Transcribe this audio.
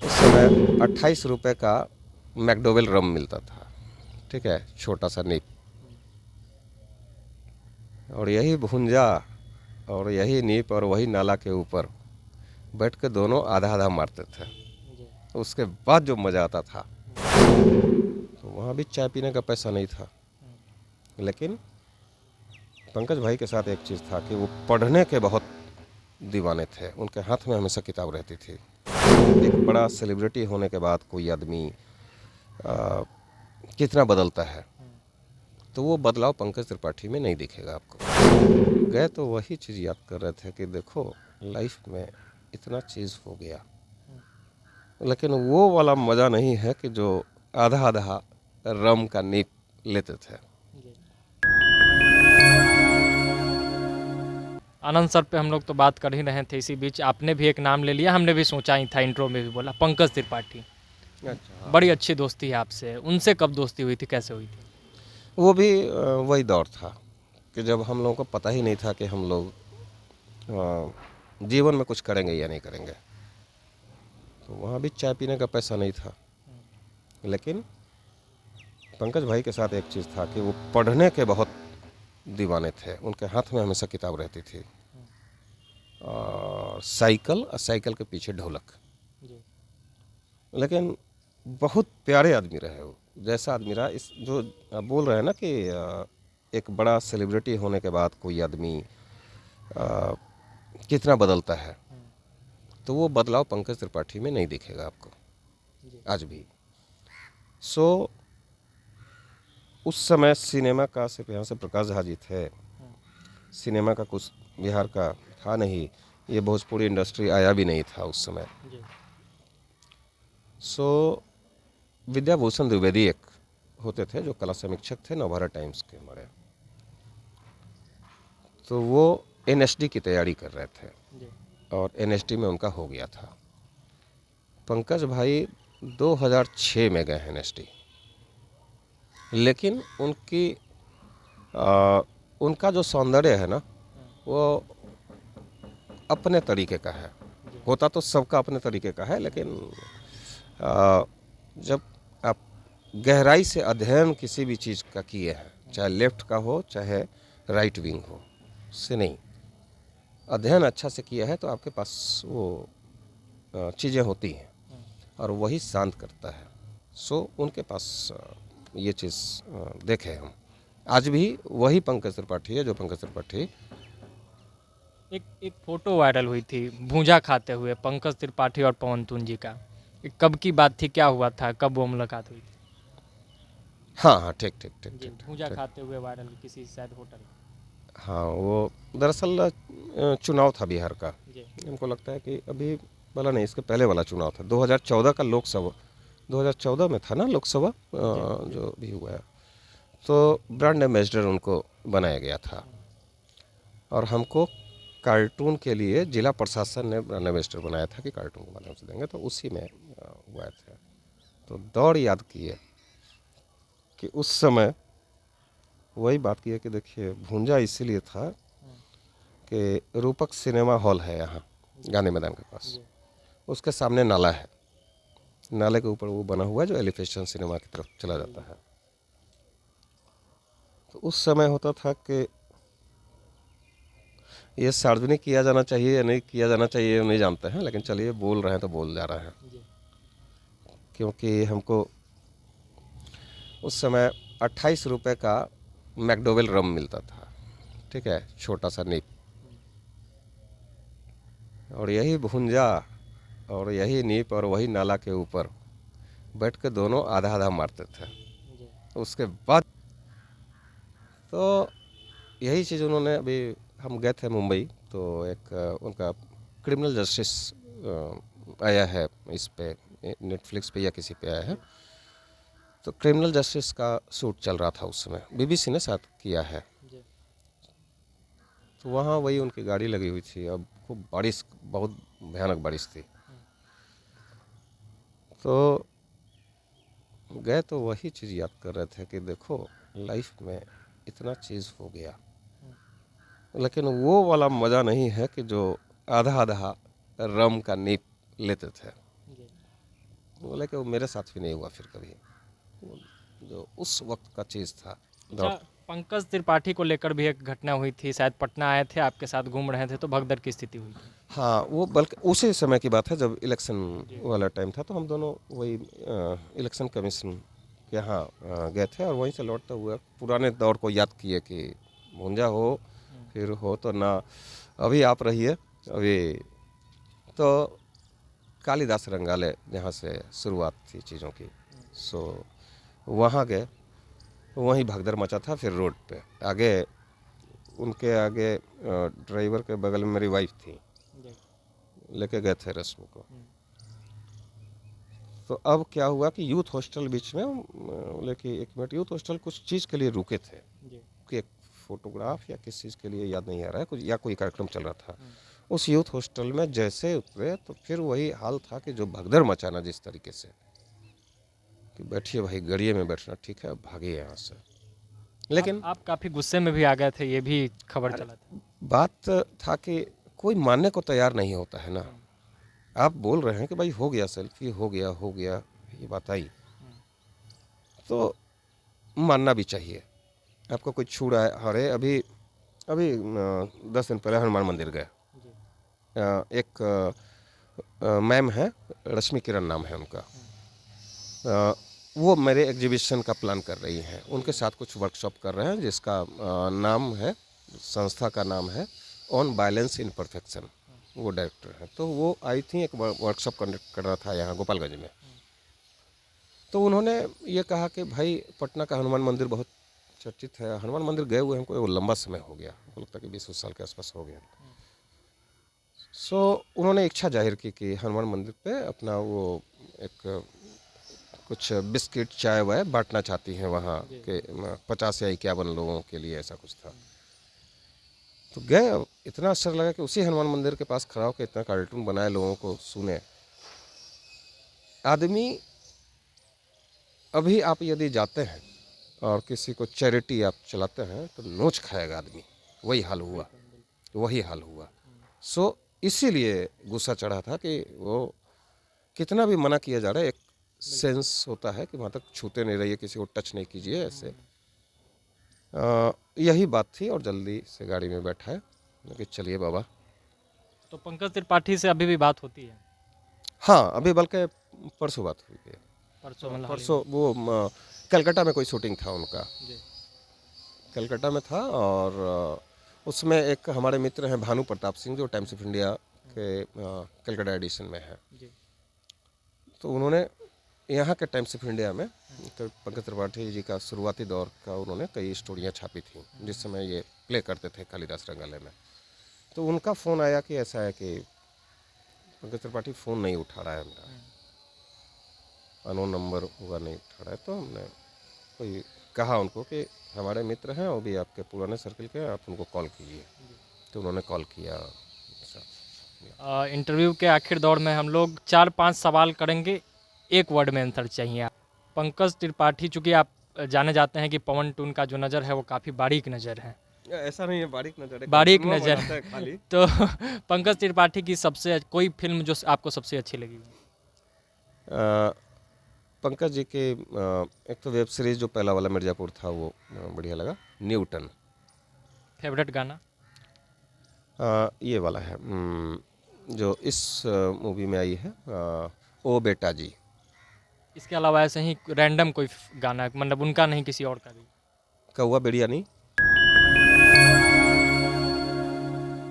उस समय 28 रुपये का मैकडोवेल रम मिलता था, ठीक है, छोटा सा नीप। और यही भुंजा और यही नीप और वही नाला के ऊपर बैठ के दोनों आधा आधा मारते थे। उसके बाद जो मज़ा आता था, तो वहाँ भी चाय पीने का पैसा नहीं था। लेकिन पंकज भाई के साथ एक चीज़ था कि वो पढ़ने के बहुत दीवाने थे। उनके हाथ में हमेशा किताब रहती थी। एक बड़ा सेलिब्रिटी होने के बाद कोई आदमी कितना बदलता है, तो वो बदलाव पंकज त्रिपाठी में नहीं दिखेगा आपको। गए तो वही चीज़ याद कर रहे थे कि देखो लाइफ में इतना चीज़ हो गया, लेकिन वो वाला मज़ा नहीं है कि जो आधा आधा रम का नीप लेते थे। आनंद सर पे हम लोग तो बात कर ही रहे थे, इसी बीच आपने भी एक नाम ले लिया, हमने भी सोचा ही था, इंट्रो में भी बोला, पंकज त्रिपाठी। अच्छा, हाँ। बड़ी अच्छी दोस्ती है आपसे, उनसे कब दोस्ती हुई थी, कैसे हुई थी? वो भी वही दौर था कि जब हम लोगों को पता ही नहीं था कि हम लोग जीवन में कुछ करेंगे या नहीं करेंगे। तो वहाँ भी चाय पीने का पैसा नहीं था। लेकिन पंकज भाई के साथ एक चीज़ था कि वो पढ़ने के बहुत दीवाने थे। उनके हाथ में हमेशा किताब रहती थी, और साइकिल के पीछे ढोलक। लेकिन बहुत प्यारे आदमी रहे वो। जैसा आदमी रहा, इस जो आप बोल रहे हैं ना कि एक बड़ा सेलिब्रिटी होने के बाद कोई आदमी कितना बदलता है, तो वो बदलाव पंकज त्रिपाठी में नहीं दिखेगा आपको आज भी। सो उस समय सिनेमा का सिर्फ यहाँ से प्रकाश झा जी थे। सिनेमा का कुछ बिहार का था नहीं, ये भोजपुरी इंडस्ट्री आया भी नहीं था उस समय। सो विद्याभूषण द्विवेदी एक होते थे जो कला समीक्षक थे नवभारत टाइम्स के हमारे। तो वो एनएसडी की तैयारी कर रहे थे और एनएसडी में उनका हो गया था। पंकज भाई 2006 में गए एनएसडी, लेकिन उनका जो सौंदर्य है ना, वो अपने तरीके का है। होता तो सबका अपने तरीके का है, लेकिन जब आप गहराई से अध्ययन किसी भी चीज़ का किए हैं, चाहे लेफ्ट का हो चाहे राइट विंग हो, से नहीं, अध्ययन अच्छा से किया है तो आपके पास वो चीज़ें होती हैं और वही शांत करता है। सो उनके पास ये चीज़ देखे हम। आज भी वही पंकज त्रिपाठी है जो पंकज त्रिपाठी। एक फोटो वायरल हुई थी भूंजा खाते हुए, पंकज त्रिपाठी और पवन तून जी का। ये कब की बात थी, क्या हुआ था, कब वो मुलाकात हुई थी? हाँ हाँ, ठीक ठीक ठीक जी, ठीक भूंजा ठीक। खाते हुए वायरल किसी शायद होटल में। हाँ, वो दरअसल चुनाव था बिहार का। जी हमको लगता है कि अभी वाला नहीं, इसके पहले वाला चुनाव था 2014 का लोकसभा। 2014 में था ना लोकसभा जो भी हुआ है। तो ब्रांड एम्बेसडर उनको बनाया गया था और हमको कार्टून के लिए जिला प्रशासन ने ब्रांड एम्बेसडर बनाया था कि कार्टून के माध्यम से देंगे, तो उसी में हुआ था। तो दौड़ याद की है कि उस समय वही बात की है कि देखिए भूंजा इसीलिए था कि रूपक सिनेमा हॉल है यहाँ गांधी मैदान के पास, उसके सामने नाला है। नाले के ऊपर वो बना हुआ है जो एलिफेशन सिनेमा की तरफ चला जाता है। तो उस समय होता था कि ये सार्वजनिक किया जाना चाहिए या नहीं किया जाना चाहिए ये नहीं जानते हैं, लेकिन चलिए बोल रहे हैं तो बोल जा रहे हैं। क्योंकि हमको उस समय 28 रुपये का मैकडोवेल रम मिलता था, ठीक है, छोटा सा नीप। और यही भुंजा और यही नीप और वही नाला के ऊपर बैठ के दोनों आधा आधा मारते थे। उसके बाद तो यही चीज़ उन्होंने अभी, हम गए थे मुंबई, तो एक उनका क्रिमिनल जस्टिस आया है इस पे, नेटफ्लिक्स पे या किसी पे आया है। तो क्रिमिनल जस्टिस का शूट चल रहा था उस समय, बीबीसी ने साथ किया है। तो वहाँ वही उनकी गाड़ी लगी हुई थी। अब खूब बारिश, बहुत भयानक बारिश थी। तो गए तो वही चीज़ याद कर रहे थे कि देखो लाइफ में इतना चीज़ हो गया, लेकिन वो वाला मज़ा नहीं है कि जो आधा आधा रम का नीप लेते थे। बोले कि वो मेरे साथ भी नहीं हुआ फिर कभी। वो जो उस वक्त का चीज़ था दौड़। अच्छा, पंकज त्रिपाठी को लेकर भी एक घटना हुई थी, शायद पटना आए थे, आपके साथ घूम रहे थे तो भगदड़ की स्थिति हुई थी। हाँ, वो बल्कि उसी समय की बात है जब इलेक्शन जी। वाला टाइम था, तो हम दोनों वही इलेक्शन कमीशन के यहाँ गए थे और वहीं से लौटते हुए पुराने दौर को याद किए कि भूंजा हो फिर हो तो ना, अभी आप रहिए अभी। तो कालिदास रंगालय जहाँ से शुरुआत थी चीज़ों की, सो वहाँ गए, वहीं भगदड़ मचा था। फिर रोड पे आगे, उनके आगे ड्राइवर के बगल में मेरी वाइफ थी, जी। लेके गए थे रश्मि को। तो अब क्या हुआ कि यूथ हॉस्टल बीच में बोले कि एक मिनट, यूथ हॉस्टल कुछ चीज़ के लिए रुके थे जी। कि एक फोटोग्राफ या किस चीज़ के लिए याद नहीं आ रहा है, कुछ या कोई कार्यक्रम चल रहा था। उस यूथ हॉस्टल में जैसे उतरे तो फिर वही हाल था कि जो भगदड़ मचाना जिस तरीके से, कि बैठिए भाई, गड़िए में बैठना ठीक है, भागिए यहाँ से। लेकिन आप काफ़ी गुस्से में भी आ गए थे, ये भी खबर अरे, चला था। बात था कि कोई मानने को तैयार नहीं होता है ना। आप बोल रहे हैं कि भाई हो गया, सेल्फी हो गया, ये बात आई तो मानना भी चाहिए। आपको कोई छू रहा है, अरे अभी अभी 10 दिन पहले हनुमान मंदिर गए। जी। एक मैम है, रश्मि किरण नाम है उनका। वो मेरे एग्जीबिशन का प्लान कर रही हैं, उनके साथ कुछ वर्कशॉप कर रहे हैं जिसका नाम है, संस्था का नाम है ऑन वायलेंस इन परफेक्शन। वो डायरेक्टर हैं। तो वो आई थी, एक वर्कशॉप कंडक्ट कर रहा था यहाँ गोपालगंज में। तो उन्होंने ये कहा कि भाई पटना का हनुमान मंदिर बहुत चर्चित है, हनुमान मंदिर गए हुए हमको वो लंबा समय हो गया, हमको लगता है कि 20 साल के आसपास हो गया। सो उन्होंने इच्छा जाहिर की कि हनुमान मंदिर पे अपना वो एक कुछ बिस्किट चाय वाय बांटना चाहती हैं वहाँ के 50 या 51 लोगों के लिए, ऐसा कुछ था। तो गए, अब इतना आश्चर्य लगा कि उसी हनुमान मंदिर के पास खड़ा होकर इतना कार्टून बनाए, लोगों को सुने। आदमी, अभी आप यदि जाते हैं और किसी को चैरिटी आप चलाते हैं तो नोच खाएगा आदमी, वही हाल हुआ, वही हाल हुआ। सो इसीलिए गुस्सा चढ़ा था कि वो कितना भी मना किया जा रहा है, एक सेंस होता है कि वहाँ तक छूते नहीं रहिए, किसी को टच नहीं कीजिए, ऐसे यही बात थी। और जल्दी से गाड़ी में बैठा है कि चलिए बाबा। तो पंकज त्रिपाठी से अभी भी बात होती है? हाँ, अभी बल्कि परसों बात हुई है। परसों मतलब हाल ही परसों वो कलकत्ता में कोई शूटिंग था उनका, में? जी। कलकत्ता में था। और उसमें एक हमारे मित्र हैं भानु प्रताप सिंह, जो टाइम्स ऑफ इंडिया के कलकत्ता एडिशन में है। जी। तो उन्होंने यहाँ के टाइम्स ऑफ इंडिया में तो पंकज त्रिपाठी जी का शुरुआती दौर का उन्होंने कई स्टोरियाँ छापी थी, जिस समय ये प्ले करते थे कालिदास रंगालय में। तो उनका फ़ोन आया कि ऐसा है कि पंकज त्रिपाठी फ़ोन नहीं उठा रहा है मेरा, अनोन नंबर होगा, नहीं उठा रहा है। तो हमने कोई कहा उनको कि हमारे मित्र हैं, वो भी आपके पुराने सर्कल के, आप उनको कॉल कीजिए। तो उन्होंने कॉल किया। इंटरव्यू के आखिर दौर में हम लोग 4-5 सवाल करेंगे, एक वर्ड में आंसर चाहिए आप। पंकज त्रिपाठी, चूँकि आप जाने जाते हैं कि पवन टून का जो नज़र है वो काफ़ी बारीक नज़र है। ऐसा नहीं है, बारीक नज़र है, बारीक कार्टूनवा नज़र बनाता है खाली। तो पंकज त्रिपाठी की सबसे कोई फिल्म जो आपको सबसे अच्छी लगी? पंकज जी के एक तो वेब सीरीज जो पहला वाला मिर्ज़ापुर था वो बढ़िया लगा। न्यूटन, फेवरेट गाना? ये वाला है जो इस मूवी में आई है, ओ बेटा जी। इसके अलावा ऐसे ही रैंडम कोई गाना, मतलब उनका नहीं किसी और का भी? कौवा बिरयानी।